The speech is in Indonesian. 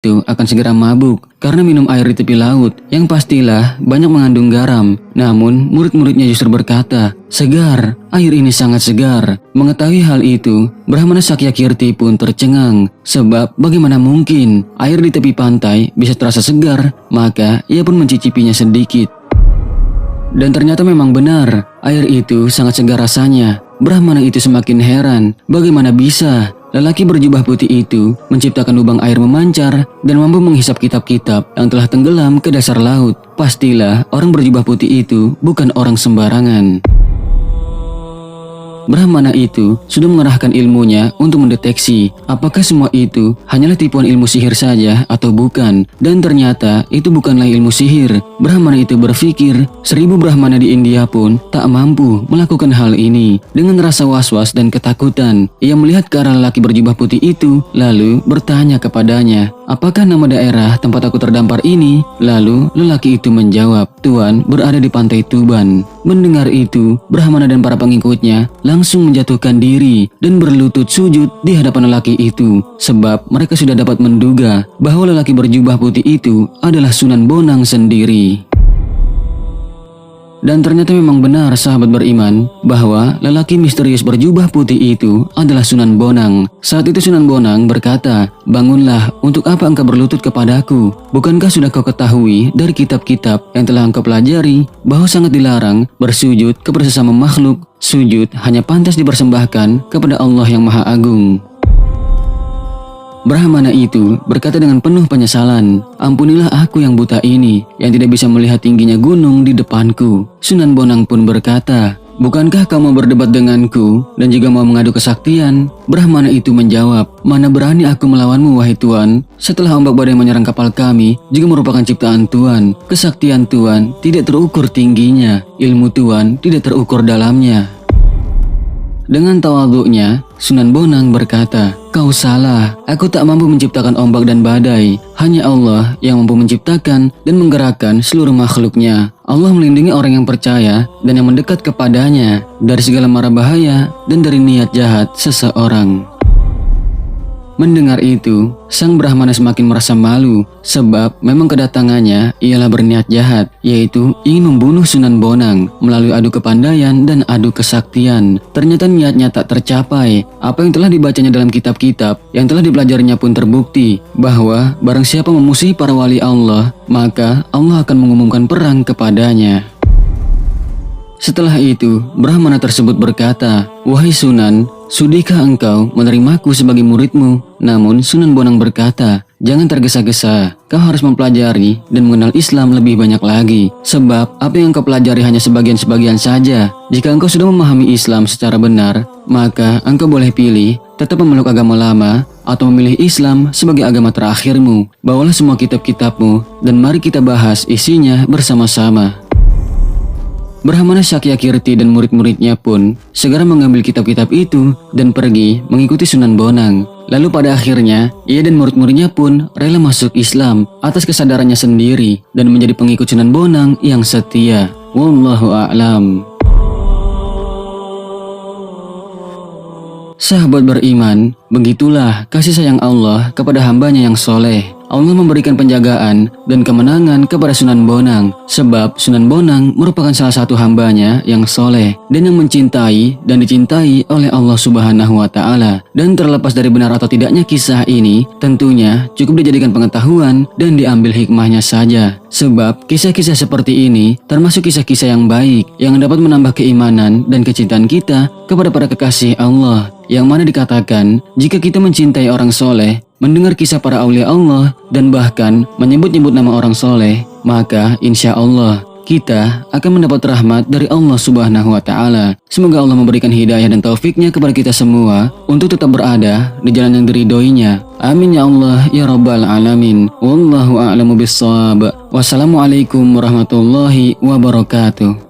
itu akan segera mabuk karena minum air di tepi laut yang pastilah banyak mengandung garam. Namun murid-muridnya justru berkata, "Segar, air ini sangat segar." Mengetahui hal itu, Brahmana Sakyakirti pun tercengang, sebab bagaimana mungkin air di tepi pantai bisa terasa segar. Maka ia pun mencicipinya sedikit. Dan ternyata memang benar, air itu sangat segar rasanya. Brahmana itu semakin heran, bagaimana bisa lelaki berjubah putih itu menciptakan lubang air memancar dan mampu menghisap kitab-kitab yang telah tenggelam ke dasar laut. Pastilah orang berjubah putih itu bukan orang sembarangan. Brahmana itu sudah mengerahkan ilmunya untuk mendeteksi apakah semua itu hanyalah tipuan ilmu sihir saja atau bukan. Dan ternyata itu bukanlah ilmu sihir. Brahmana itu berpikir 1000 Brahmana di India pun tak mampu melakukan hal ini. Dengan rasa was-was dan ketakutan, ia melihat ke arah lelaki berjubah putih itu lalu bertanya kepadanya, "Apakah nama daerah tempat aku terdampar ini?" Lalu lelaki itu menjawab, "Tuan berada di pantai Tuban." Mendengar itu, Brahmana dan para pengikutnya langsung menjatuhkan diri dan berlutut sujud di hadapan lelaki itu, sebab mereka sudah dapat menduga bahwa lelaki berjubah putih itu adalah Sunan Bonang sendiri. Dan ternyata memang benar sahabat beriman bahwa lelaki misterius berjubah putih itu adalah Sunan Bonang. Saat itu Sunan Bonang berkata, "Bangunlah, untuk apa engkau berlutut kepadaku? Bukankah sudah kau ketahui dari kitab-kitab yang telah engkau pelajari bahwa sangat dilarang bersujud kepada sesama makhluk? Sujud hanya pantas dipersembahkan kepada Allah yang Maha Agung." Brahmana itu berkata dengan penuh penyesalan, "Ampunilah aku yang buta ini, yang tidak bisa melihat tingginya gunung di depanku." Sunan Bonang pun berkata, "Bukankah kamu berdebat denganku dan juga mau mengadu kesaktian?" Brahmana itu menjawab, "Mana berani aku melawanmu wahai Tuan. Setelah ombak badai menyerang kapal kami juga merupakan ciptaan Tuan. Kesaktian Tuan tidak terukur tingginya, ilmu Tuan tidak terukur dalamnya." Dengan tawaduknya, Sunan Bonang berkata, "Kau salah, aku tak mampu menciptakan ombak dan badai. Hanya Allah yang mampu menciptakan dan menggerakkan seluruh makhluknya. Allah melindungi orang yang percaya dan yang mendekat kepadanya dari segala mara bahaya dan dari niat jahat seseorang." Mendengar itu, sang Brahmana semakin merasa malu, sebab memang kedatangannya ialah berniat jahat, yaitu ingin membunuh Sunan Bonang melalui adu kepandaian dan adu kesaktian. Ternyata niatnya tak tercapai. Apa yang telah dibacanya dalam kitab-kitab yang telah dipelajarinya pun terbukti bahwa barang siapa memusuhi para wali Allah, maka Allah akan mengumumkan perang kepadanya. Setelah itu, Brahmana tersebut berkata, "Wahai Sunan, sudihkah engkau menerimaku sebagai muridmu?" Namun Sunan Bonang berkata, "Jangan tergesa-gesa, kau harus mempelajari dan mengenal Islam lebih banyak lagi. Sebab apa yang kau pelajari hanya sebagian-sebagian saja. Jika engkau sudah memahami Islam secara benar, maka engkau boleh pilih tetap memeluk agama lama atau memilih Islam sebagai agama terakhirmu. Bawalah semua kitab-kitabmu dan mari kita bahas isinya bersama-sama." Brahmana Sakyakirti dan murid-muridnya pun segera mengambil kitab-kitab itu dan pergi mengikuti Sunan Bonang. Lalu pada akhirnya, ia dan murid-muridnya pun rela masuk Islam atas kesadarannya sendiri dan menjadi pengikut Sunan Bonang yang setia. Wallahu a'lam. Sahabat beriman, begitulah kasih sayang Allah kepada hambanya yang soleh. Allah memberikan penjagaan dan kemenangan kepada Sunan Bonang, sebab Sunan Bonang merupakan salah satu hambanya yang soleh dan yang mencintai dan dicintai oleh Allah Subhanahu wa Ta'ala. Dan terlepas dari benar atau tidaknya kisah ini, tentunya cukup dijadikan pengetahuan dan diambil hikmahnya saja. Sebab kisah-kisah seperti ini termasuk kisah-kisah yang baik yang dapat menambah keimanan dan kecintaan kita kepada para kekasih Allah. Yang mana dikatakan, jika kita mencintai orang soleh, mendengar kisah para aulia Allah, dan bahkan menyebut-nyebut nama orang soleh, maka insya Allah kita akan mendapat rahmat dari Allah Subhanahu wa Ta'ala. Semoga Allah memberikan hidayah dan taufiknya kepada kita semua untuk tetap berada di jalan yang diridhoinya. Amin ya Allah ya Rabbal Alamin. Wallahu a'lamu bissawab. Wassalamualaikum warahmatullahi wabarakatuh.